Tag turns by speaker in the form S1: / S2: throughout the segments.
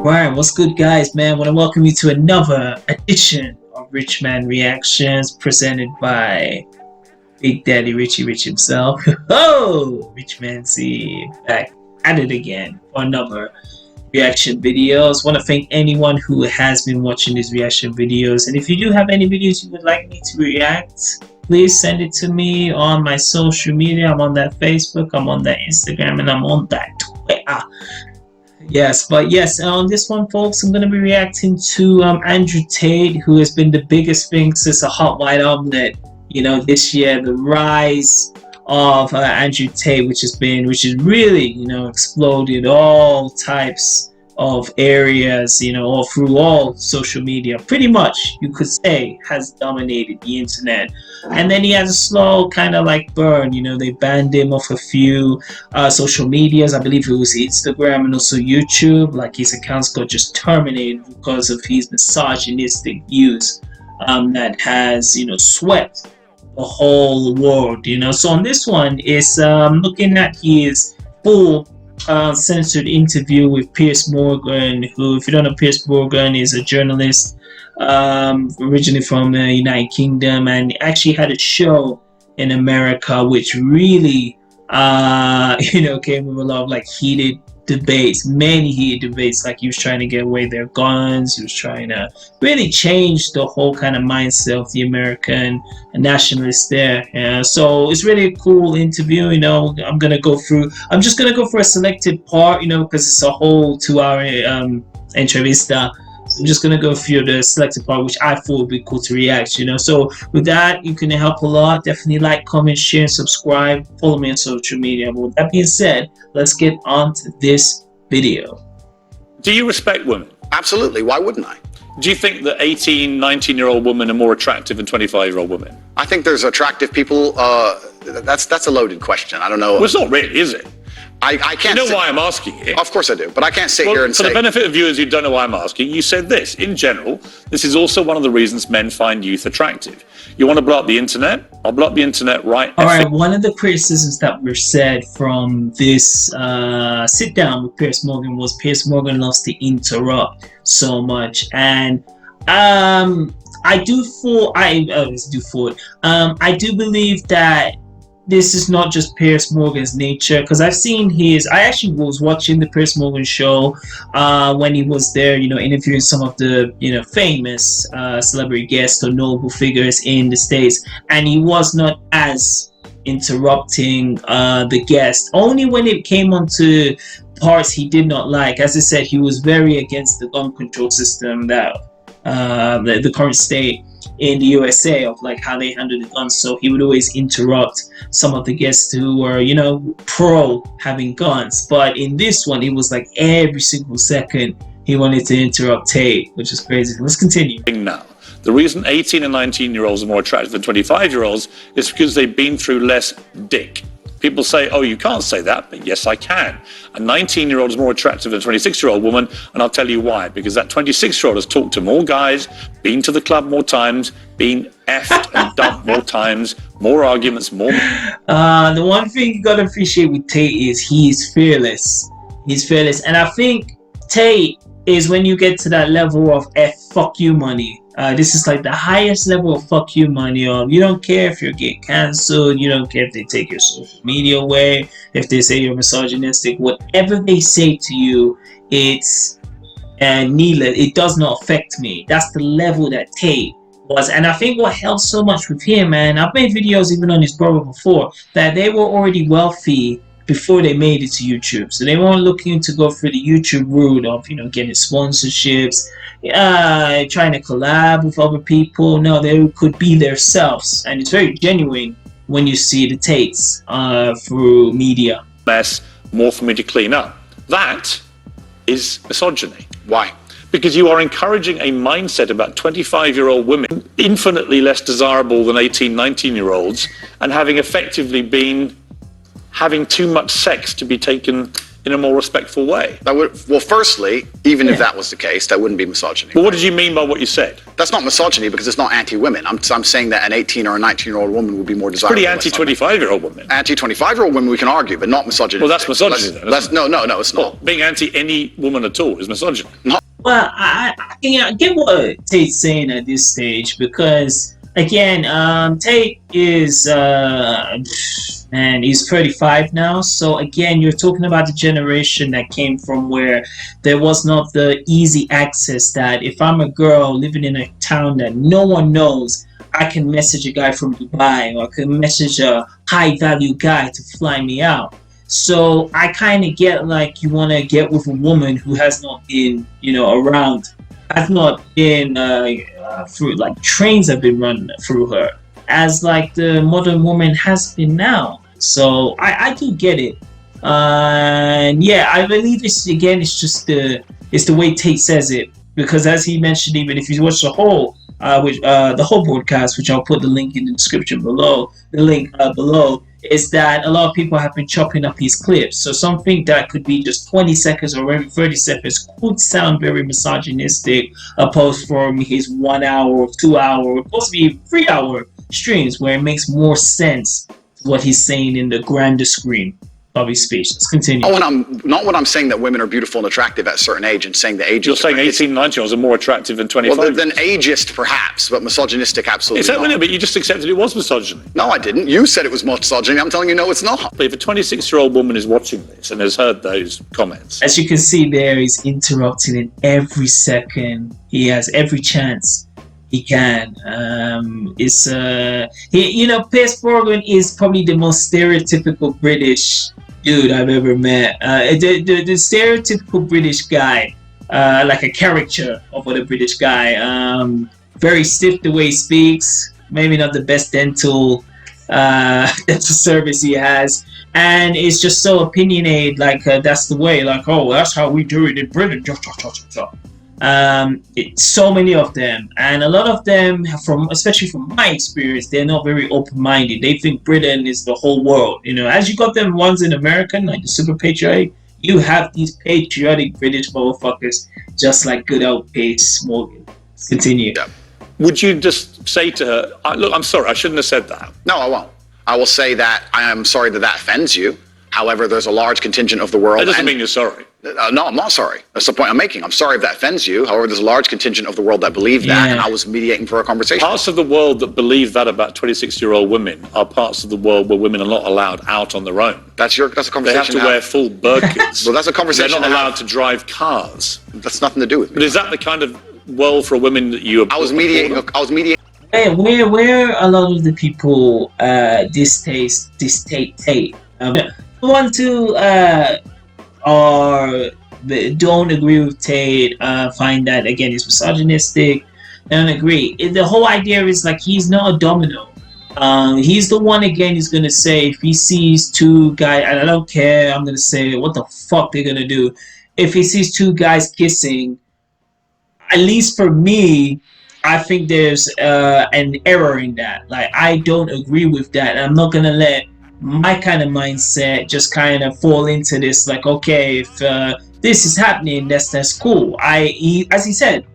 S1: Right, what's good, guys? Man, I want to welcome you to another edition of Rich Man Reactions presented by Big Daddy Richie Rich himself. Oh, Rich Man C back at it again for another reaction videos. Want to thank anyone who has been watching these reaction videos, and if you do have any videos you would like me to react, please send it to me on my social media. I'm on that Facebook, I'm on that Instagram, and I'm on that Twitter. Yes, but yes, on this one, folks, I'm going to be reacting to Andrew Tate, who has been the biggest thing since a hot white omelet, this year. The rise of Andrew Tate, which has really, exploded all types of areas, all through all social media. Pretty much, you could say, has dominated the internet. And then he has a slow kind of like burn. They banned him off a few social medias. I believe it was Instagram and also YouTube. Like, his accounts got just terminated because of his misogynistic views that has, swept the whole world. So on this one is looking at his full censored interview with Piers Morgan, who, if you don't know, Piers Morgan is a journalist originally from the United Kingdom, and actually had a show in America which really came with a lot of like heated debates, many heated debates. Like, he was trying to get away their guns, he was trying to really change the whole kind of mindset of the American nationalists there. So it's really a cool interview. I'm just gonna go for a selected part, because it's a whole 2-hour entrevista. I'm just gonna go through the selected part, which I thought would be cool to react. So with that, you can help a lot. Definitely like, comment, share, and subscribe. Follow me on social media. But with that being said, let's get on to this video.
S2: Do you respect women?
S3: Absolutely. Why wouldn't I?
S2: Do you think that 18, 19-year-old women are more attractive than 25-year-old women?
S3: I think there's attractive people. That's a loaded question. I don't know.
S2: Well, it's not really, is it?
S3: I can't.
S2: You know why I'm asking it?
S3: Of course I do, but I can't sit here and
S2: say. For the benefit of viewers who don't know why I'm asking, you said this. In general, this is also one of the reasons men find youth attractive. You want to blow up the internet? I'll blow up the internet right now.
S1: All right, one of the criticisms that were said from this sit down with Piers Morgan was Piers Morgan loves to interrupt so much, and I do believe that this is not just Piers Morgan's nature, because I've seen I actually was watching the Piers Morgan show when he was there, interviewing some of the, famous celebrity guests or notable figures in the States, and he was not as interrupting the guest, only when it came onto parts he did not like. As I said, he was very against the gun control system that the current state in the USA, of like how they handle the guns. So he would always interrupt some of the guests who were, pro having guns. But in this one, it was like every single second he wanted to interrupt Tate, which is crazy. Let's continue.
S2: Now, the reason 18 and 19-year-olds are more attractive than 25-year-olds is because they've been through less dick. People say, oh, you can't say that, but yes, I can. A 19-year-old is more attractive than a 26-year-old woman, and I'll tell you why. Because that 26-year-old has talked to more guys, been to the club more times, been effed and dumped more times, more arguments, more...
S1: The one thing you gotta appreciate with Tate is he's fearless. He's fearless. And I think Tate is when you get to that level of fuck you money. This is like the highest level of fuck you money. Of you don't care if you're getting cancelled, you don't care if they take your social media away, if they say you're misogynistic, whatever they say to you, it's needless. It does not affect me. That's the level that Tate was. And I think what helped so much with him, man, I've made videos even on his brother before, that they were already wealthy before they made it to YouTube. So they weren't looking to go through the YouTube route of, getting sponsorships, trying to collab with other people. No, they could be themselves. And it's very genuine when you see the Tates through media.
S2: Less, more for me to clean up. That is misogyny.
S3: Why?
S2: Because you are encouraging a mindset about 25-year-old women, infinitely less desirable than 18, 19-year-olds, and having effectively been having too much sex to be taken in a more respectful way.
S3: That would, well, firstly, even if that was the case, that wouldn't be misogyny.
S2: But what did you mean by what you said?
S3: That's not misogyny because it's not anti-women. I'm saying that an 18 or a 19-year-old woman would be more desirable.
S2: Pretty anti-25-year-old woman.
S3: Anti-25-year-old women we can argue, but not misogyny.
S2: Well, that's misogyny.
S3: No, it's not.
S2: Well, being anti any woman at all is misogyny.
S1: Well, I get what Tate's saying at this stage because, again, Tate is, man, he's 35 now. So, again, you're talking about the generation that came from where there was not the easy access that if I'm a girl living in a town that no one knows, I can message a guy from Dubai or I can message a high-value guy to fly me out. So I kind of get like you want to get with a woman who has not been, around, has not been through like trains have been run through her, as like the modern woman has been now. So I do get it, and yeah, I believe it's just the way Tate says it, because as he mentioned, even if you watch the whole broadcast, which I'll put the link in the description below, is that a lot of people have been chopping up his clips. So something that could be just 20 seconds or every 30 seconds could sound very misogynistic, opposed from his 1 hour or 2 hour or possibly 3 hour streams where it makes more sense to what he's saying in the grander screen of his speech. Let's continue.
S3: Not when I'm saying that women are beautiful and attractive at a certain age and saying the age.
S2: You're saying 18, 19-year-olds are more attractive than 25.
S3: Well, then ageist perhaps, but misogynistic absolutely not.
S2: But you just accepted it was misogyny.
S3: No, I didn't. You said it was misogyny. I'm telling you, no, it's not.
S2: But if a 26-year-old woman is watching this and has heard those comments,
S1: as you can see there, he's interrupting in every second. He has every chance he can. Piers Morgan is probably the most stereotypical British dude I've ever met. The stereotypical British guy, like a caricature of what a British guy. Very stiff the way he speaks. Maybe not the best dental service he has, and it's just so opinionated. Like that's the way. Like, oh, that's how we do it in Britain. So many of them, and a lot of them, especially from my experience, they're not very open-minded. They think Britain is the whole world. As you got them ones in America, like the super patriotic, you have these patriotic British motherfuckers, just like good old Piers Morgan. Continue.
S3: Yeah.
S2: Would you just say to her, look, I'm sorry, I shouldn't have said that?
S3: No, I won't. I will say that I am sorry that offends you. However, there's a large contingent of the world.
S2: That doesn't mean you're sorry.
S3: No, I'm not sorry. That's the point I'm making. I'm sorry if that offends you. However, there's a large contingent of the world that believe that, and I was mediating for a conversation.
S2: Parts of the world that believe that about 26-year-old women are parts of the world where women are not allowed out on their own.
S3: That's a conversation.
S2: They have to wear full burqas.
S3: Well, that's a conversation.
S2: They're not allowed to drive cars.
S3: That's nothing to do with me.
S2: But is that the kind of world for a woman that you?
S3: I was mediating.
S1: Where a lot of the people Tate want to don't agree with Tate, find that again he's misogynistic, and agree. The whole idea is like he's not a domino. He's the one again who's gonna say if he sees two guys, and I don't care, I'm gonna say what the fuck they're gonna do. If he sees two guys kissing, at least for me, I think there's an error in that. Like I don't agree with that. I'm not gonna let my kind of mindset just kind of fall into this. Like, okay, if this is happening, that's cool. As he said,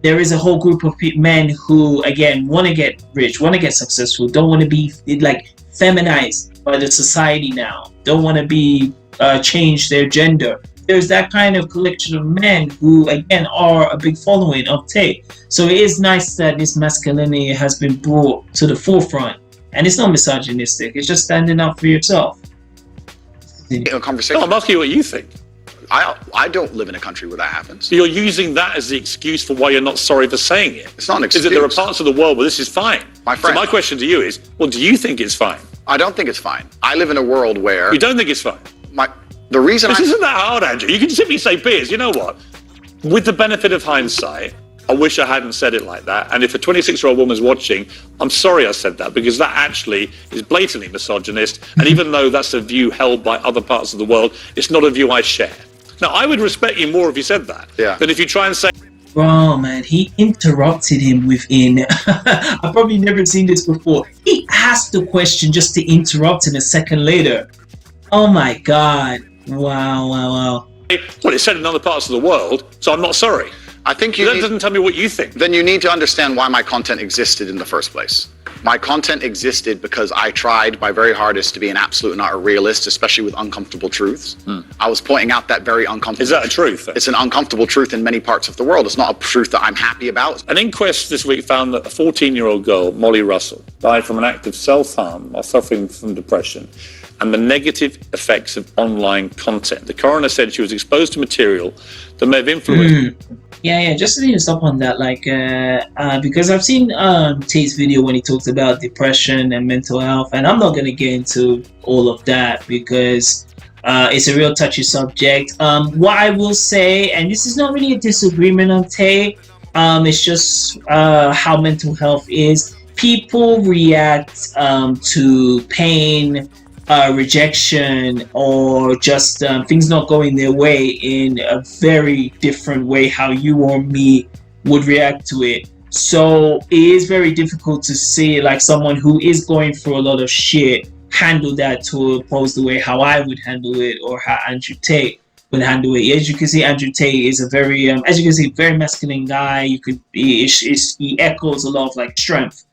S1: there is a whole group of men who again want to get rich, want to get successful, don't want to be like feminized by the society now, don't want to be change their gender. There's that kind of collection of men who again are a big following of Tate. So it is nice that this masculinity has been brought to the forefront, and it's not misogynistic, it's just standing up for yourself.
S3: A conversation.
S2: No, I'm asking you what you think.
S3: I don't live in a country where that happens.
S2: So you're using that as the excuse for why you're not sorry for saying it.
S3: It's not an excuse.
S2: Is that there are parts of the world where this is fine?
S3: My friend.
S2: So my question to you is, well, do you think it's fine?
S3: I don't think it's fine. I live in a world where...
S2: You don't think it's fine?
S3: The reason
S2: This isn't that hard, Andrew. You can simply say, Piers, you know what? With the benefit of hindsight, I wish I hadn't said it like that. And if a 26-year-old woman's watching, I'm sorry I said that, because that actually is blatantly misogynist. And even though that's a view held by other parts of the world, it's not a view I share. Now, I would respect you more if you said that than if you try and say...
S1: Bro, man, he interrupted him within... I've probably never seen this before. He asked the question just to interrupt him a second later. Oh my God. Wow, wow, wow.
S2: Well, it's said in other parts of the world, so I'm not sorry.
S3: I think
S2: That doesn't tell me what you think.
S3: Then you need to understand why my content existed in the first place. My content existed because I tried my very hardest to be an absolute and utter realist, especially with uncomfortable truths. I was pointing out that very uncomfortable.
S2: Is that a truth?
S3: It's an uncomfortable truth in many parts of the world. It's not a truth that I'm happy about.
S2: An inquest this week found that a 14-year-old girl, Molly Russell, died from an act of self-harm while suffering from depression and the negative effects of online content. The coroner said she was exposed to material that may have influenced.
S1: Yeah, just to stop on that, like, because I've seen Tate's video when he talks about depression and mental health, and I'm not going to get into all of that because it's a real touchy subject. What I will say, and this is not really a disagreement on Tate, it's just how mental health is. People react to pain, rejection, or just things not going their way in a very different way how you or me would react to it. So it is very difficult to see like someone who is going through a lot of shit handle that to oppose the way how I would handle it or how Andrew Tate would handle it. As you can see, Andrew Tate is a very as you can see, very masculine guy. He echoes a lot of like strength,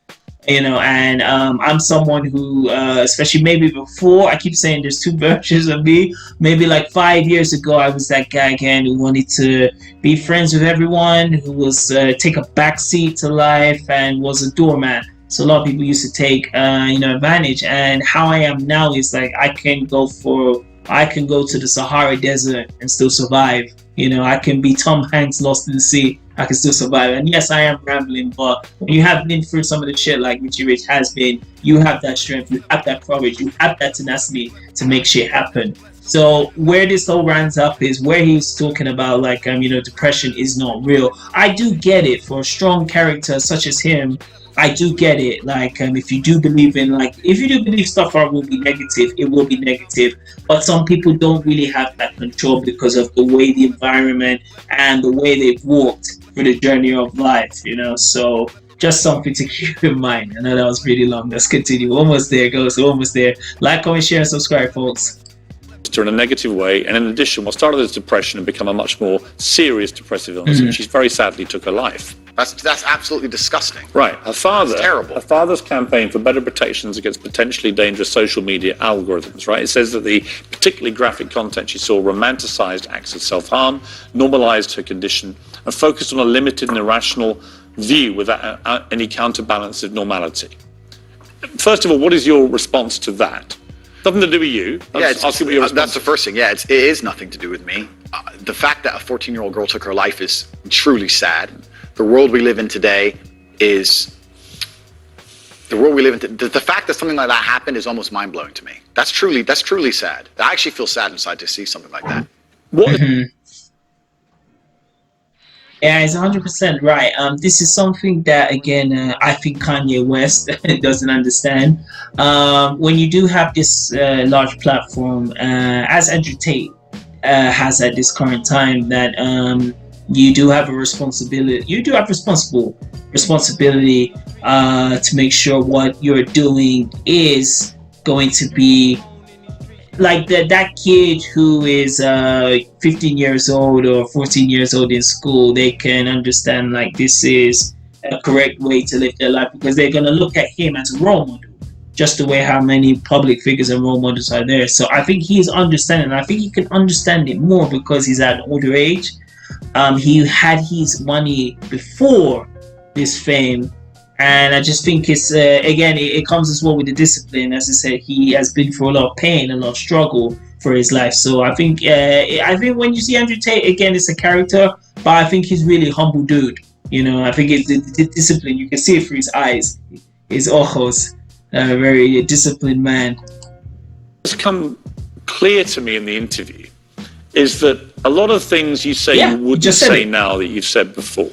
S1: and I'm someone who especially maybe before, I keep saying there's two versions of me. Maybe like 5 years ago I was that guy again who wanted to be friends with everyone, who was take a backseat to life and was a doormat. So a lot of people used to take advantage, and how I am now is like I can go to the Sahara Desert and still survive. I can be Tom Hanks lost in the sea. I can still survive. And yes, I am rambling, but when you have been through some of the shit like Richie Rich has been, you have that strength, you have that courage, you have that tenacity to make shit happen. So where this all runs up is where he's talking about like depression is not real. I do get it for a strong character such as him. I do get it. Like, if you do believe stuff will be negative, it will be negative. But some people don't really have that control because of the way the environment and the way they've walked through the journey of life, So just something to keep in mind. I know that was really long. Let's continue. Almost there, guys. Almost there. Like, comment, share, and subscribe, folks.
S2: In a negative way, and in addition, what started as depression and become a much more serious depressive illness, and she very sadly took her life.
S3: That's absolutely disgusting.
S2: Right. Her father,
S3: terrible.
S2: Her father's campaign for better protections against potentially dangerous social media algorithms, right? It says that the particularly graphic content she saw romanticized acts of self-harm, normalized her condition, and focused on a limited and irrational view without any counterbalance of normality. First of all, what is your response to that? Nothing to do with you.
S3: That's the first thing. Yeah, it is nothing to do with me. The fact that a 14-year-old girl took her life is truly sad. The world we live in today is the world we live in. The fact that something like that happened is almost mind-blowing to me. That's truly sad. I actually feel sad inside to see something like that.
S2: What?
S1: Yeah, it's 100% right. This is something that, again, I think Kanye West doesn't understand. When you do have this large platform, as Andrew Tate has at this current time, that you do have a responsibility. You do have responsibility to make sure what you're doing is going to be like that kid who is 15 years old or 14 years old in school. They can understand like this is a correct way to live their life because they're going to look at him as a role model, just the way how many public figures and role models are there. So I think he's understanding. I think he can understand it more because he's at an older age. He had his money before this fame. And I just think it's, again, it comes as well with the discipline. As I said, he has been through a lot of pain, a lot of struggle for his life. So I think when you see Andrew Tate, again, it's a character, but I think he's really a humble dude. I think it's the discipline. You can see it through his eyes, his ojos, a very disciplined man.
S2: What's come clear to me in the interview is that a lot of things you say you wouldn't say now that you've said before.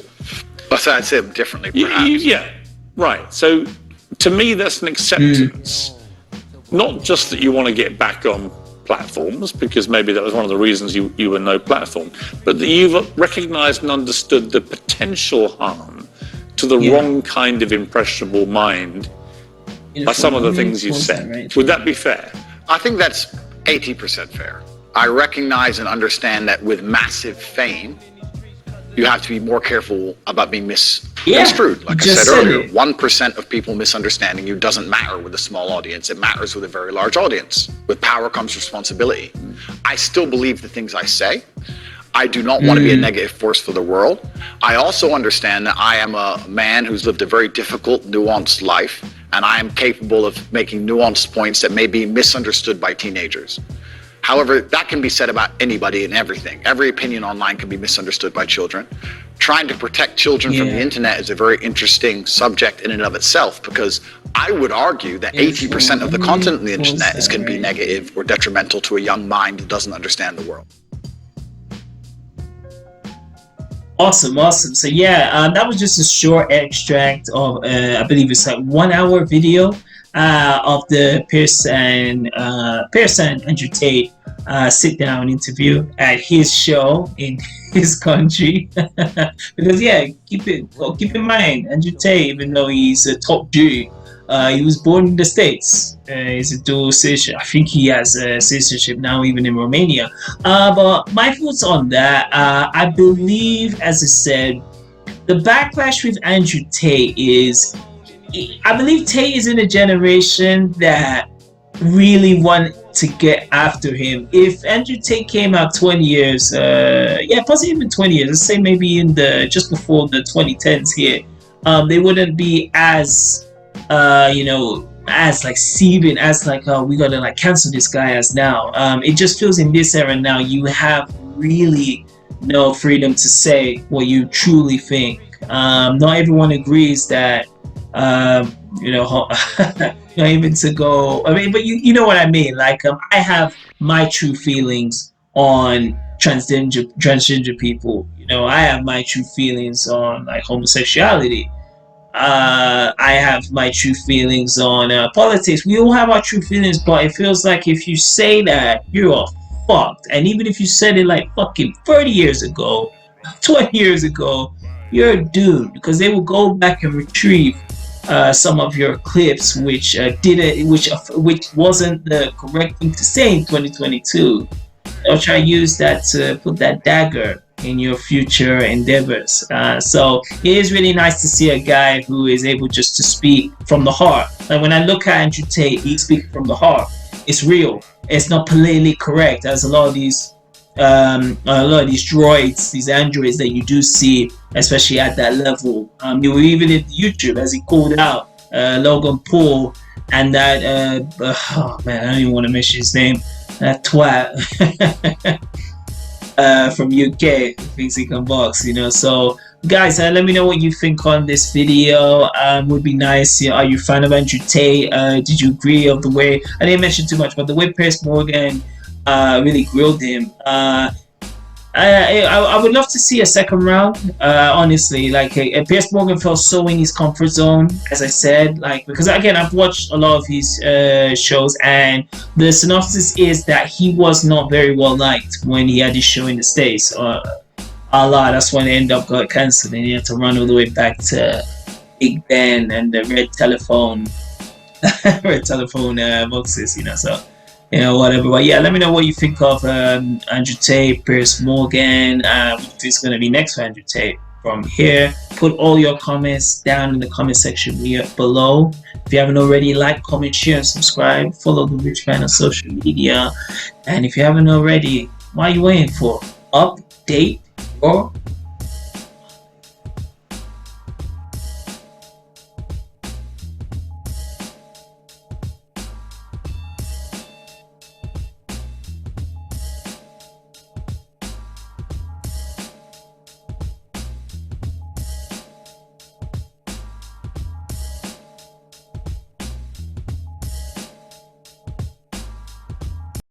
S3: But I'd say them differently, perhaps.
S2: Right. So to me, that's an acceptance. Not just that you want to get back on platforms, because maybe that was one of the reasons you were no platform, but that you've recognized and understood the potential harm to the wrong kind of impressionable mind by some of the things you've said. Right? Would that be fair?
S3: I think that's 80% fair. I recognize and understand that with massive fame, you have to be more careful about being misconstrued. Like I said earlier, 1% of people misunderstanding you doesn't matter with a small audience. It matters with a very large audience. With power comes responsibility. I still believe the things I say. I do not want to be a negative force for the world. I also understand that I am a man who's lived a very difficult, nuanced life, and I am capable of making nuanced points that may be misunderstood by teenagers. However, that can be said about anybody and everything. Every opinion online can be misunderstood by children. Trying to protect children from the internet is a very interesting subject in and of itself, because I would argue that 80% of the content on the internet can be negative or detrimental to a young mind that doesn't understand the world.
S1: Awesome. So yeah, that was just a short extract of, I believe it's like 1 hour video of the Piers and Andrew Tate sit-down interview at his show in his country. Because yeah, keep in mind, Andrew Tate, even though he's a top Jew, he was born in the States. He's a dual citizen. I think he has citizenship now, even in Romania. But my thoughts on that, I believe, as I said, the backlash with Andrew Tate is, I believe Tate is in a generation that really want to get after him. If Andrew Tate came out 20 years, possibly even 20 years, let's say maybe in the just before the 2010s here, they wouldn't be as as like seething, as like, we gotta like cancel this guy as now. It just feels in this era now you have really no freedom to say what you truly think. Not everyone agrees that not even to go, I mean, but you know what I mean. Like, I have my true feelings on transgender people. I have my true feelings on like homosexuality. I have my true feelings on politics. We all have our true feelings, but it feels like if you say that, you're all fucked. And even if you said it like fucking 30 years ago, 20 years ago, you're doomed, because they will go back and retrieve some of your clips, which wasn't the correct thing to say in 2022. They'll try to use that to put that dagger in your future endeavors. So it is really nice to see a guy who is able just to speak from the heart. Like when I look at Andrew Tate, he speaks from the heart. It's real. It's not politically correct, as a lot of these droids, these androids that you do see, especially at that level. You were even in YouTube, as he called out Logan Paul and that oh man, I don't even want to mention his name, that twat from UK thinks he can box, so guys, let me know what you think on this video. Would be nice. Are you a fan of Andrew Tate? Did you agree of the way, I didn't mention too much, but the way Piers Morgan really grilled him? I would love to see a second round, honestly. Like, Piers Morgan felt so in his comfort zone, as I said, like, because again, I've watched a lot of his shows, and the synopsis is that he was not very well liked when he had his show in the States. That's when it ended up got cancelled, and he had to run all the way back to Big Ben and the red telephone boxes, so whatever. But yeah, let me know what you think of Andrew Tate, Piers Morgan. What is going to be next for Andrew Tate from here? Put all your comments down in the comment section below. If you haven't already, like, comment, share, and subscribe. Follow the Rich Man on social media. And if you haven't already, what are you waiting for? Update your